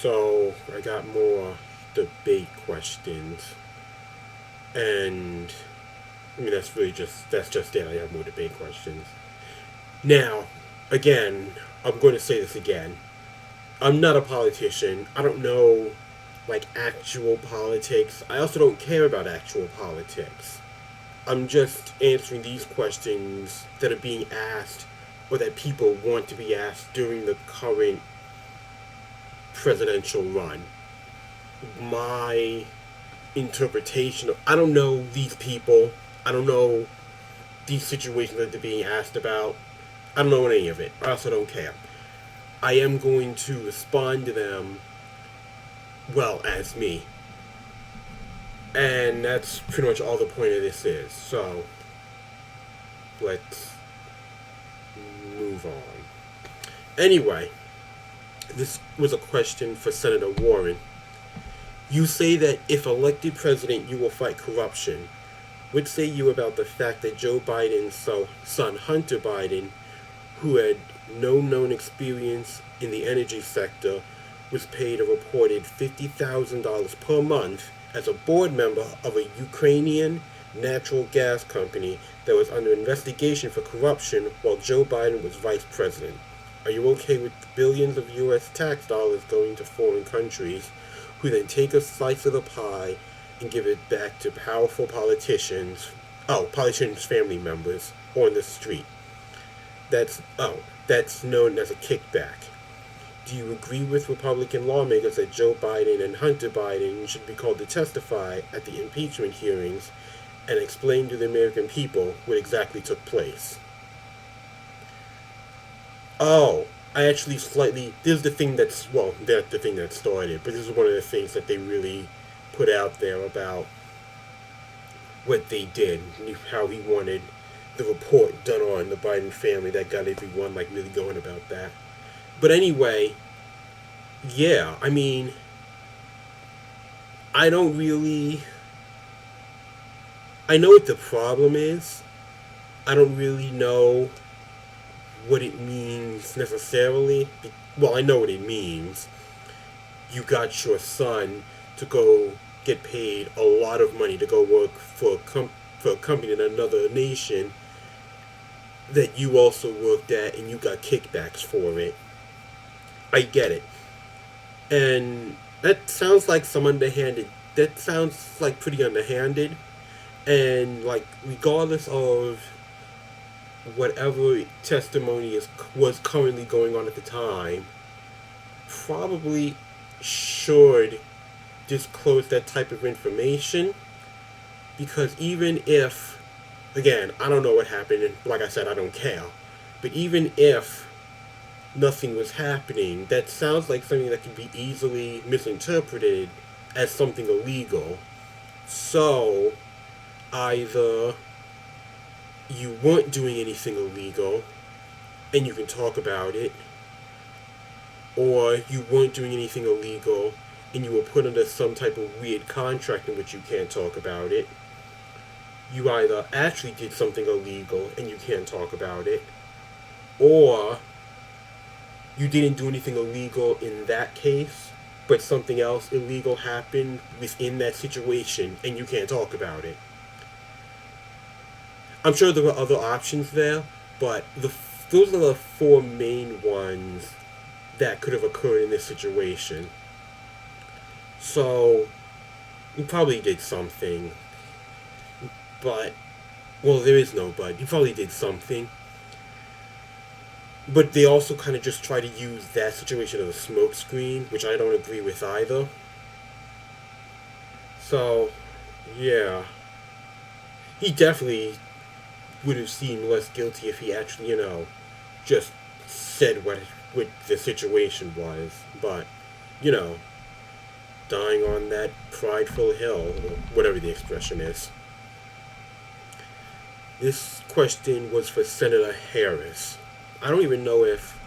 So I got more debate questions, and I mean that's just it. I have more debate questions. Now, again, I'm going to say this again. I'm not a politician. I don't know like actual politics. I also don't care about actual politics. I'm just answering these questions that are being asked or that people want to be asked during the current presidential run. My interpretation of, I don't know these people. I don't know these situations that they're being asked about. I don't know any of it. I also don't care. I am going to respond to them, well, as me. And that's pretty much all the point of this is. So, let's move on. Anyway, this was a question for Senator Warren. You say that if elected president, you will fight corruption. What say you about the fact that Joe Biden's son, Hunter Biden, who had no known experience in the energy sector, was paid a reported $50,000 per month as a board member of a Ukrainian natural gas company that was under investigation for corruption while Joe Biden was vice president? Are you okay with billions of U.S. tax dollars going to foreign countries who then take a slice of the pie and give it back to powerful politicians' family members on the street? That's known as a kickback. Do you agree with Republican lawmakers that Joe Biden and Hunter Biden should be called to testify at the impeachment hearings and explain to the American people what exactly took place? Oh, I actually slightly. This is the thing that's the thing that started, but this is one of the things that they really put out there about what they did, how he wanted the report done on the Biden family that got everyone like really going about that. But anyway, yeah, I mean, I don't really. I know what the problem is. I don't really know what it means necessarily. Well, I know what it means. You got your son to go get paid a lot of money to go work for a company in another nation that you also worked at, and you got kickbacks for it. I get it. And that sounds like some underhanded. That sounds like pretty underhanded. And like, regardless of whatever testimony was currently going on at the time, probably should disclose that type of information, because even if, again, I don't know what happened, and like I said, I don't care, but even if nothing was happening, that sounds like something that can be easily misinterpreted as something illegal. So, either you weren't doing anything illegal and you can talk about it, or you weren't doing anything illegal and you were put under some type of weird contract in which you can't talk about it. You either actually did something illegal and you can't talk about it, or you didn't do anything illegal in that case, but something else illegal happened within that situation and you can't talk about it. I'm sure there were other options there, but those are the four main ones that could have occurred in this situation. So, you probably did something, but, well, there is no but. You probably did something. But they also kind of just try to use that situation as a smokescreen, which I don't agree with either. So, yeah. He definitely would have seemed less guilty if he actually, just said what the situation was. But, dying on that prideful hill, or whatever the expression is. This question was for Senator Harris. I don't even know if,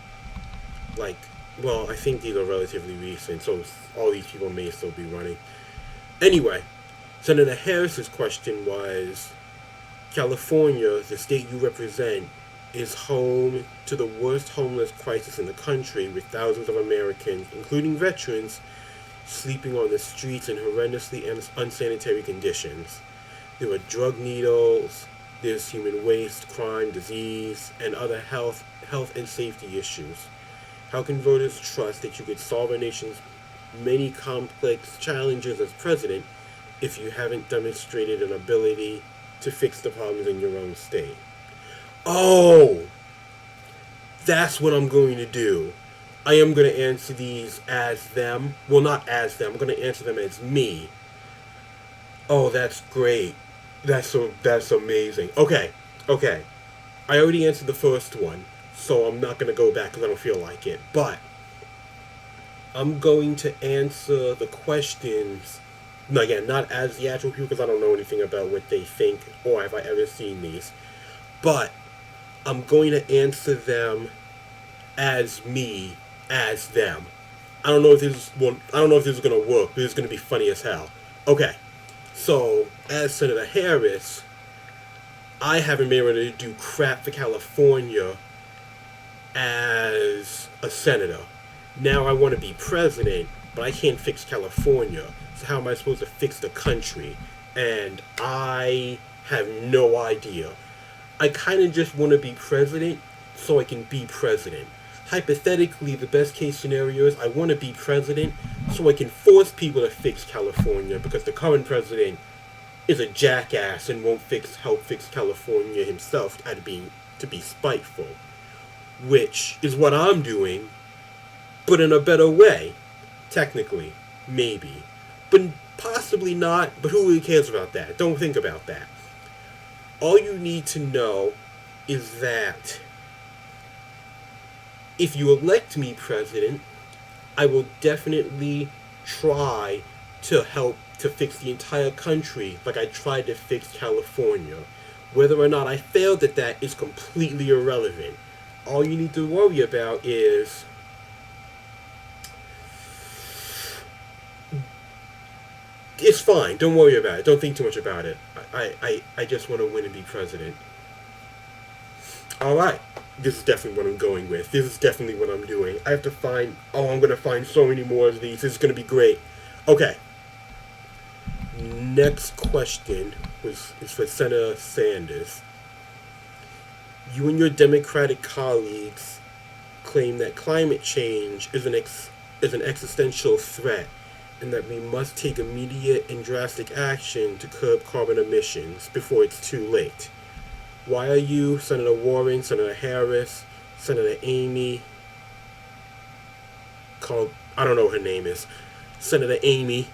I think these are relatively recent, so all these people may still be running. Anyway, Senator Harris's question was, California, the state you represent, is home to the worst homeless crisis in the country, with thousands of Americans, including veterans, sleeping on the streets in horrendously unsanitary conditions. There are drug needles, there's human waste, crime, disease, and other health and safety issues. How can voters trust that you could solve our nation's many complex challenges as president if you haven't demonstrated an ability to fix the problems in your own state? Oh, that's what I'm going to do. I am going to answer these as them. Well, not as them. I'm going to answer them as me. Oh, that's great. That's amazing. Okay. I already answered the first one, so I'm not going to go back because I don't feel like it. But I'm going to answer the questions, again, not as the actual people because I don't know anything about what they think or have I ever seen these. But I'm going to answer them as me, as them. I don't know if this is gonna work, but it's gonna be funny as hell. Okay, so as Senator Harris, I haven't been able to do crap for California as a senator. Now I want to be president, but I can't fix California. So how am I supposed to fix the country? And I have no idea. I kind of just want to be president so I can be president. Hypothetically, the best case scenario is I want to be president so I can force people to fix California because the current president is a jackass and won't help fix California himself to be spiteful. Which is what I'm doing, but in a better way. Technically. Maybe. But possibly not, but who really cares about that? Don't think about that. All you need to know is that if you elect me president, I will definitely try to help to fix the entire country like I tried to fix California. Whether or not I failed at that is completely irrelevant. All you need to worry about is it's fine. Don't worry about it. Don't think too much about it. I just want to win and be president. Alright. This is definitely what I'm going with. This is definitely what I'm doing. I have to find... Oh, I'm going to find so many more of these. This is going to be great. Okay. Next question is for Senator Sanders. You and your Democratic colleagues claim that climate change is an existential threat and that we must take immediate and drastic action to curb carbon emissions before it's too late. Why are you, Senator Warren, Senator Harris, Senator Amy, I don't know what her name is, Senator Amy,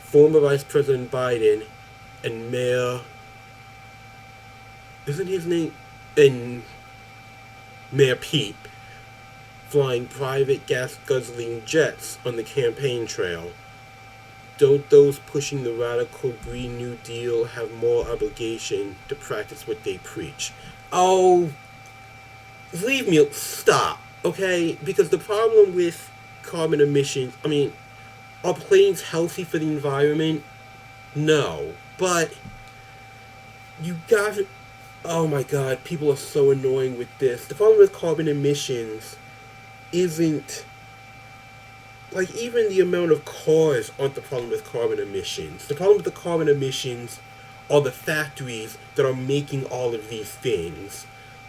former Vice President Biden, and Mayor, isn't his name, and Mayor Pete, flying private gas-guzzling jets on the campaign trail? Don't those pushing the radical Green New Deal have more obligation to practice what they preach? Oh, leave me, stop, okay? Because the problem with carbon emissions, are planes healthy for the environment? No, but you got, oh my god, people are so annoying with this. The problem with carbon emissions isn't, like, even the amount of cars aren't the problem with carbon emissions. The problem with the carbon emissions are the factories that are making all of these things.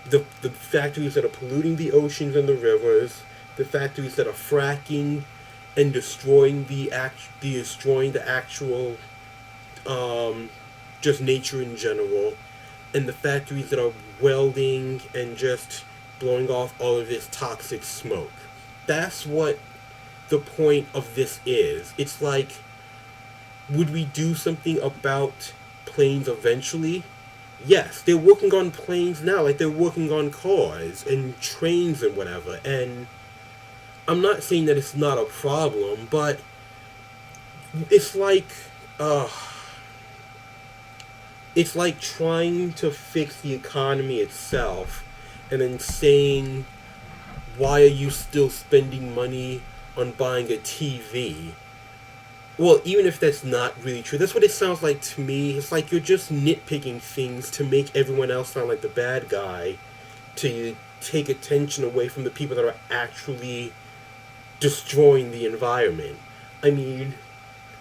The factories that are polluting the oceans and the rivers, the factories that are fracking and destroying the actual just nature in general, and the factories that are welding and just blowing off all of this toxic smoke. That's what the point of this is. It's like, would we do something about planes eventually? Yes, they're working on planes now, like they're working on cars and trains and whatever, and I'm not saying that it's not a problem, but it's like trying to fix the economy itself and then saying, why are you still spending money on buying a TV? Well, even if that's not really true, that's what it sounds like to me. It's like you're just nitpicking things to make everyone else sound like the bad guy, to take attention away from the people that are actually destroying the environment. I mean,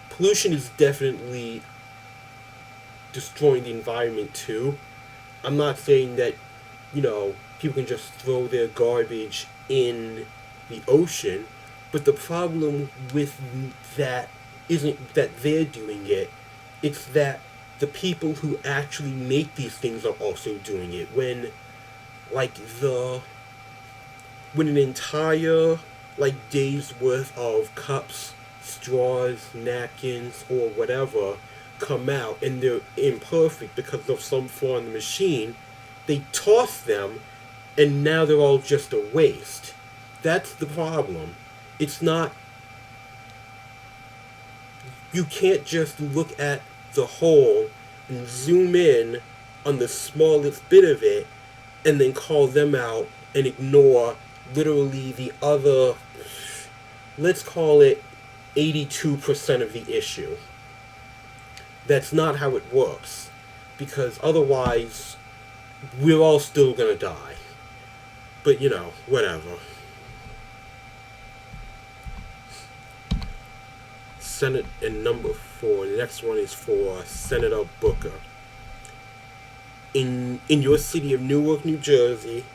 pollution is definitely destroying the environment too. I'm not saying that, people can just throw their garbage in the ocean, but the problem with that isn't that they're doing it, it's that the people who actually make these things are also doing it. Like the when an entire day's worth of cups, straws, napkins, or whatever come out and they're imperfect because of some flaw in the machine, they toss them and now they're all just a waste. That's the problem. It's not. You can't just look at the whole and zoom in on the smallest bit of it and then call them out and ignore literally the other, let's call it 82% of the issue. That's not how it works, because otherwise we're all still gonna die. But whatever. Senate and number 4. The next one is for Senator Booker. In your city of Newark, New Jersey,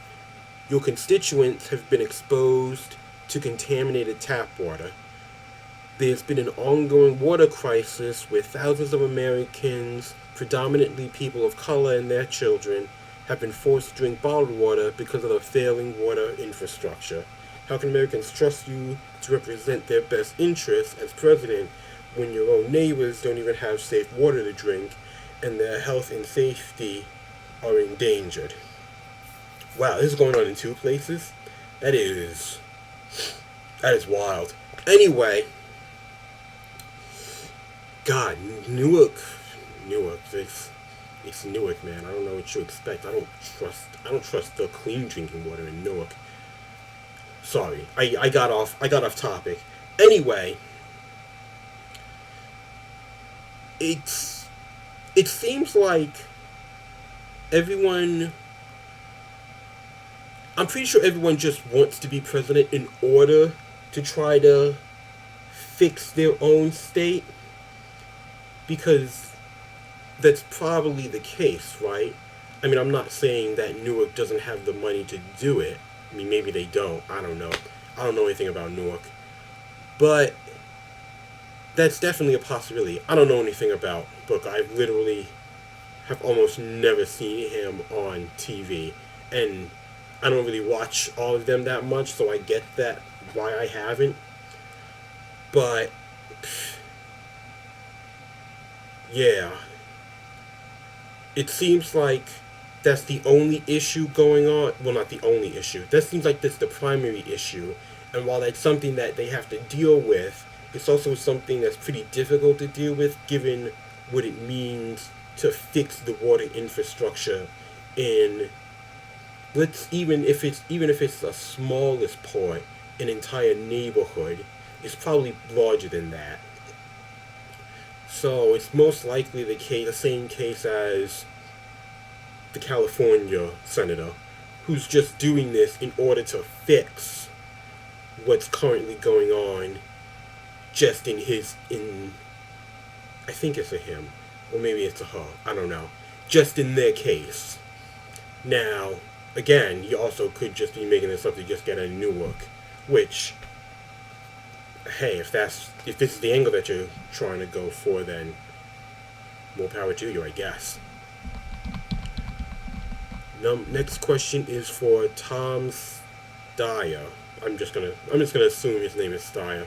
your constituents have been exposed to contaminated tap water. There's been an ongoing water crisis where thousands of Americans, predominantly people of color and their children, have been forced to drink bottled water because of the failing water infrastructure. How can Americans trust you to represent their best interests as president when your own neighbors don't even have safe water to drink and their health and safety are endangered? Wow, this is going on in 2 places? That is wild. Anyway, God, Newark, it's Newark, man. I don't know what you expect. I don't trust the clean drinking water in Newark. Sorry, I got off topic. Anyway, it seems like I'm pretty sure everyone just wants to be president in order to try to fix their own state, because that's probably the case, right? I mean, I'm not saying that Newark doesn't have the money to do it. I mean, maybe they don't. I don't know. I don't know anything about Newark. But that's definitely a possibility. I don't know anything about Booker. I literally have almost never seen him on TV. And I don't really watch all of them that much, so I get that why I haven't. But yeah. It seems like that's the only issue going on. Well, not the only issue. That seems like that's the primary issue. And while that's something that they have to deal with, it's also something that's pretty difficult to deal with given what it means to fix the water infrastructure in, even if it's the smallest part, an entire neighborhood, it's probably larger than that. So it's most likely the same case as the California senator, who's just doing this in order to fix what's currently going on just in I think it's a him, or maybe it's a her, I don't know, just in their case. Now, again, you also could just be making this up to just get a Newark, which, hey, if this is the angle that you're trying to go for, then more power to you, I guess. Next question is for Tom Steyer. I'm just gonna assume his name is Steyer.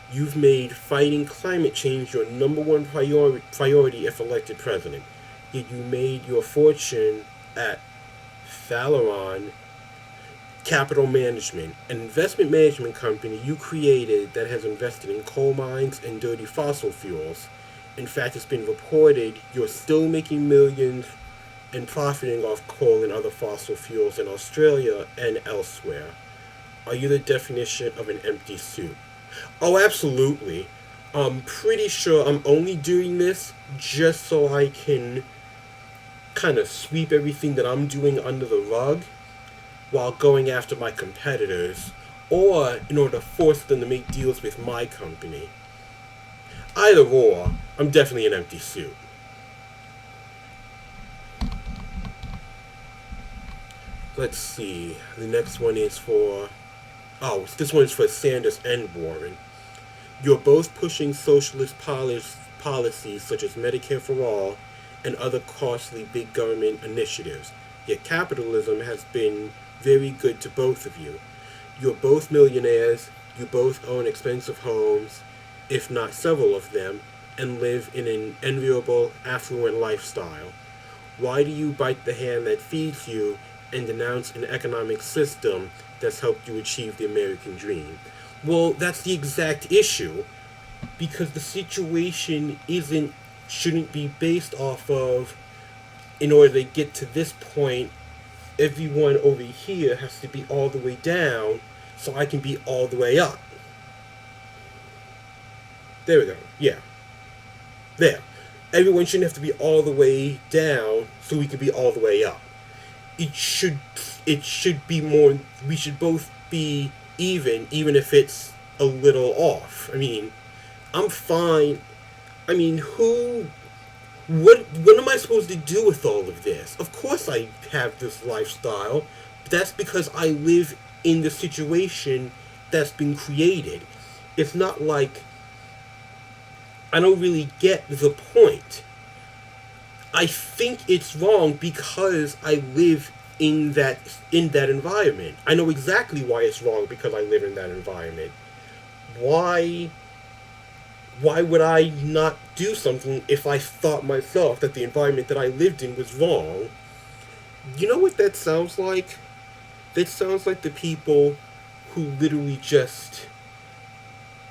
You've made fighting climate change your number one priority if elected president. Yet you made your fortune at Falaron Capital Management, an investment management company you created that has invested in coal mines and dirty fossil fuels. In fact, it's been reported you're still making millions and profiting off coal and other fossil fuels in Australia and elsewhere. Are you the definition of an empty suit? Oh, absolutely. I'm pretty sure I'm only doing this just so I can kind of sweep everything that I'm doing under the rug while going after my competitors, or in order to force them to make deals with my company. Either or, I'm definitely an empty suit. Let's see. The next one is for. Oh, this one is for Sanders and Warren. You're both pushing socialist policies such as Medicare for All and other costly big government initiatives. Yet capitalism has been very good to both of you. You're both millionaires, you both own expensive homes, if not several of them, and live in an enviable, affluent lifestyle. Why do you bite the hand that feeds you and denounce an economic system that's helped you achieve the American dream? Well, that's the exact issue, because the situation shouldn't be based off of, in order to get to this point, everyone over here has to be all the way down so I can be all the way up. There we go. Yeah. There. Everyone shouldn't have to be all the way down so we can be all the way up. It should be more, we should both be even if it's a little off. I mean, I'm fine. I mean, what am I supposed to do with all of this? Of course I have this lifestyle, but that's because I live in the situation that's been created. It's not like I don't really get the point. I think it's wrong because I live in that environment. I know exactly why it's wrong because I live in that environment. Why would I not do something if I thought myself that the environment that I lived in was wrong? You know what that sounds like? That sounds like the people who literally just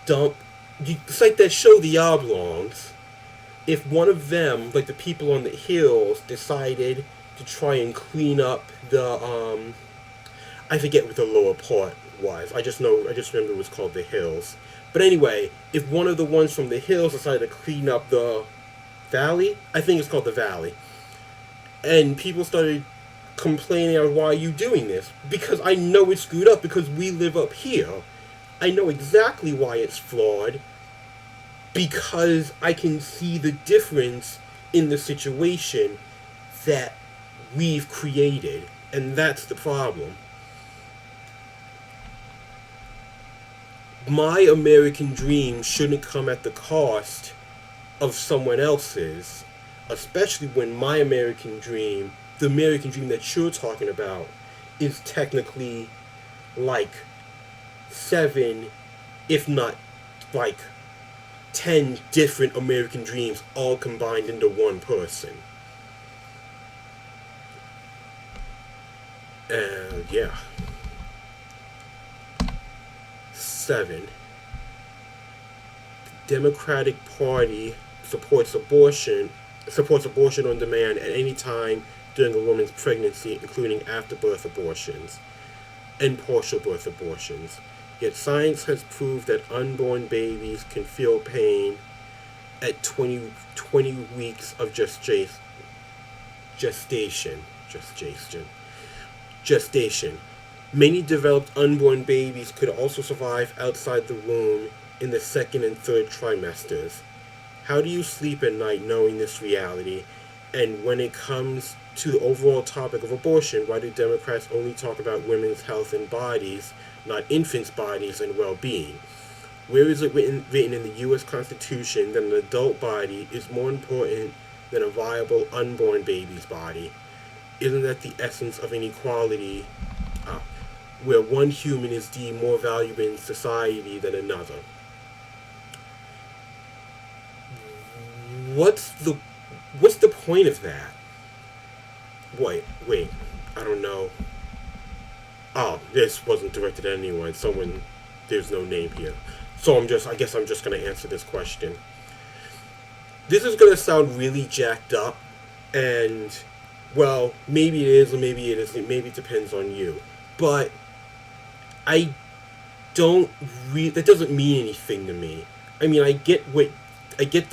dump. It's like that show The Oblongs. If one of them, like the people on the hills, decided to try and clean up the, I forget what the lower part was. I just remember it was called the hills. But anyway, if one of the ones from the hills decided to clean up the valley, I think it's called the valley, and people started complaining, why are you doing this? Because I know it's screwed up because we live up here. I know exactly why it's flawed because I can see the difference in the situation that we've created, and that's the problem. My American dream shouldn't come at the cost of someone else's, especially when my American dream, the American dream that you're talking about, is technically like 7, if not like 10 different American dreams all combined into one person. And yeah. 7. The Democratic Party supports abortion on demand at any time during a woman's pregnancy, including afterbirth abortions and partial birth abortions. Yet science has proved that unborn babies can feel pain at 20 weeks of gestation. Many developed unborn babies could also survive outside the womb in the 2nd and 3rd trimesters. How do you sleep at night knowing this reality? And when it comes to the overall topic of abortion, why do Democrats only talk about women's health and bodies, not infants' bodies and well-being? Where is it written in the U.S. Constitution that an adult body is more important than a viable unborn baby's body? Isn't that the essence of inequality, where one human is deemed more valuable in society than another? What's the point of that? Wait, I don't know. Oh, this wasn't directed at anyone. There's no name here. So I guess I'm just gonna answer this question. This is gonna sound really jacked up, and, well, maybe it is or maybe it isn't. Maybe it depends on you. But that doesn't mean anything to me. I mean, I get the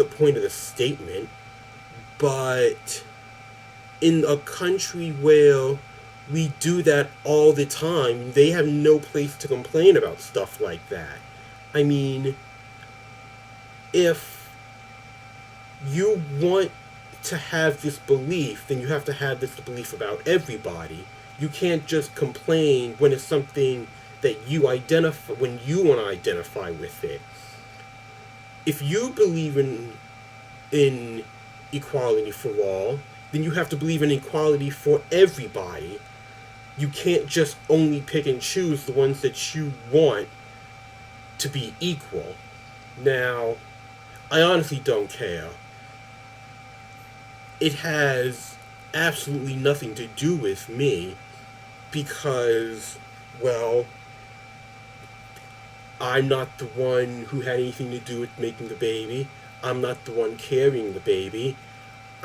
point of the statement, but in a country where we do that all the time, they have no place to complain about stuff like that. I mean, if you want to have this belief, then you have to have this belief about everybody. You can't just complain when it's something that you identify, when you want to identify with it. If you believe in equality for all, then you have to believe in equality for everybody. You can't just only pick and choose the ones that you want to be equal. Now, I honestly don't care. It has absolutely nothing to do with me because, well, I'm not the one who had anything to do with making the baby. I'm not the one carrying the baby.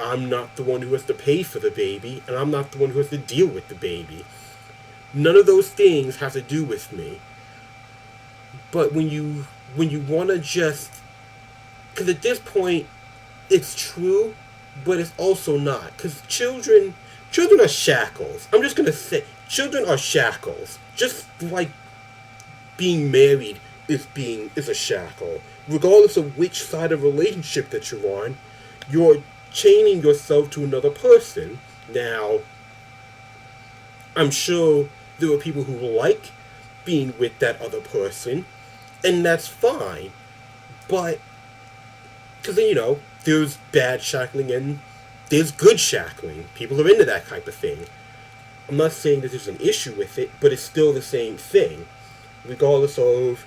I'm not the one who has to pay for the baby, and I'm not the one who has to deal with the baby. None of those things have to do with me. But when you want to just, because at this point, it's true, but it's also not. Because children are shackles. I'm just gonna say, children are shackles. Just like being married is a shackle. Regardless of which side of relationship that you're on, you're chaining yourself to another person. Now, I'm sure there are people who like being with that other person, and that's fine. But, because, there's bad shackling and there's good shackling. People are into that type of thing. I'm not saying that there's an issue with it, but it's still the same thing. Regardless of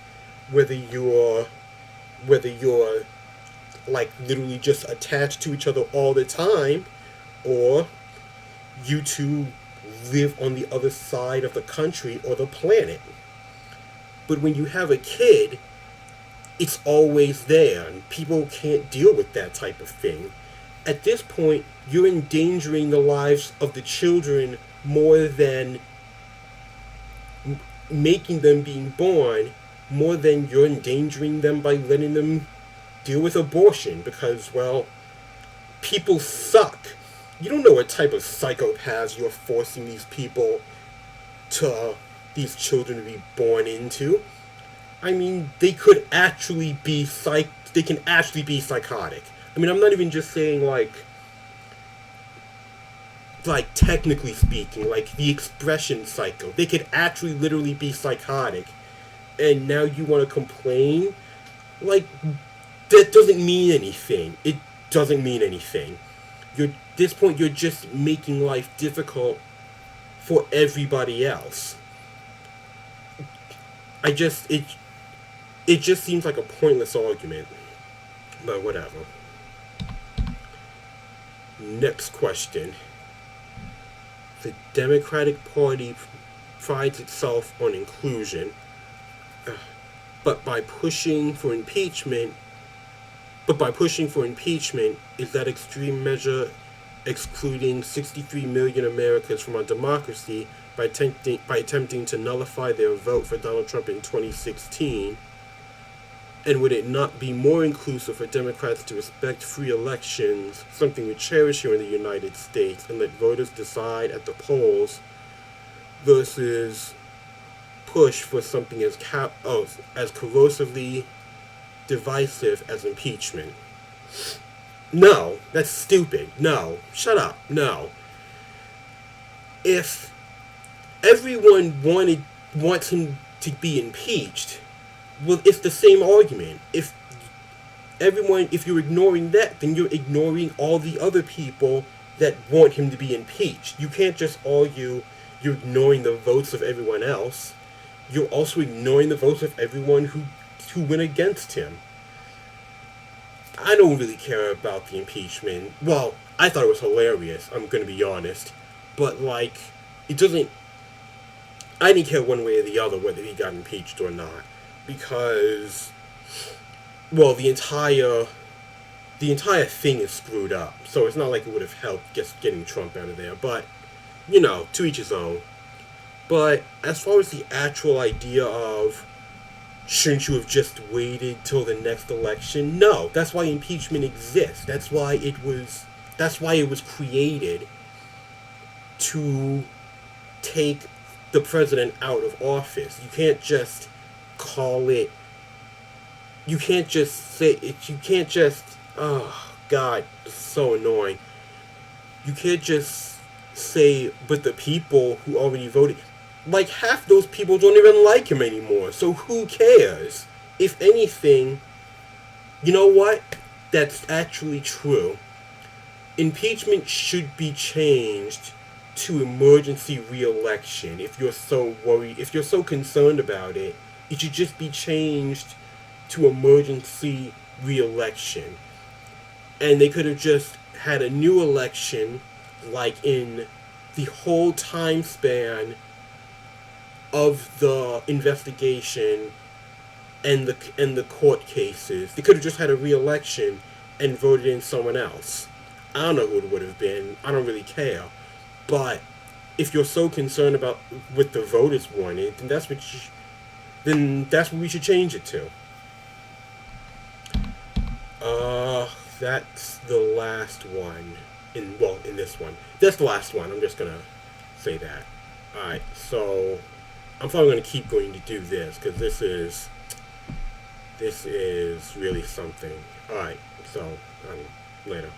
whether you're like literally just attached to each other all the time, or you two live on the other side of the country or the planet. But when you have a kid, it's always there, and people can't deal with that type of thing. At this point, you're endangering the lives of the children more than making them being born, more than you're endangering them by letting them deal with abortion, because, well, people suck. You don't know what type of psychopaths you're forcing these children to be born into. I mean, they can actually be psychotic. I mean, I'm not even just saying like technically speaking, like the expression psycho. They could actually literally be psychotic. And now you want to complain? Like, that doesn't mean anything. It doesn't mean anything. At this point, you're just making life difficult for everybody else. It just seems like a pointless argument. But whatever. Next question. The Democratic Party prides itself on inclusion, but by pushing for impeachment, is that extreme measure excluding 63 million Americans from our democracy by attempting to nullify their vote for Donald Trump in 2016? And would it not be more inclusive for Democrats to respect free elections, something we cherish here in the United States, and let voters decide at the polls, versus push for something as corrosively divisive as impeachment? No, that's stupid. No, shut up. No. If everyone wants him to be impeached, well, it's the same argument. If you're ignoring that, then you're ignoring all the other people that want him to be impeached. You can't just argue you're ignoring the votes of everyone else. You're also ignoring the votes of everyone who went against him. I don't really care about the impeachment. Well, I thought it was hilarious, I'm gonna be honest. But, it doesn't... I didn't care one way or the other whether he got impeached or not. Because, well, the entire thing is screwed up. So it's not like it would have helped just getting Trump out of there. But, to each his own. But as far as the actual idea of, shouldn't you have just waited till the next election? No, that's why impeachment exists. That's why it was created. to take the president out of office. You can't just call it. You can't just say it. You can't just. Oh, God, it's so annoying. You can't just say, but the people who already voted. Like, half those people don't even like him anymore, so who cares? If anything, you know what? That's actually true. Impeachment should be changed to emergency re-election. If you're so worried, if you're so concerned about it, it should just be changed to emergency re-election. And they could have just had a new election, like in the whole time span of the investigation and the court cases. They could have just had a re-election and voted in someone else. I don't know who it would have been. I don't really care. But if you're so concerned about what the voters wanted, then that's what we should change it to. That's the last one. In this one, that's the last one. I'm just gonna say that. All right. So I'm probably gonna keep going to do this because this is really something. All right. So later.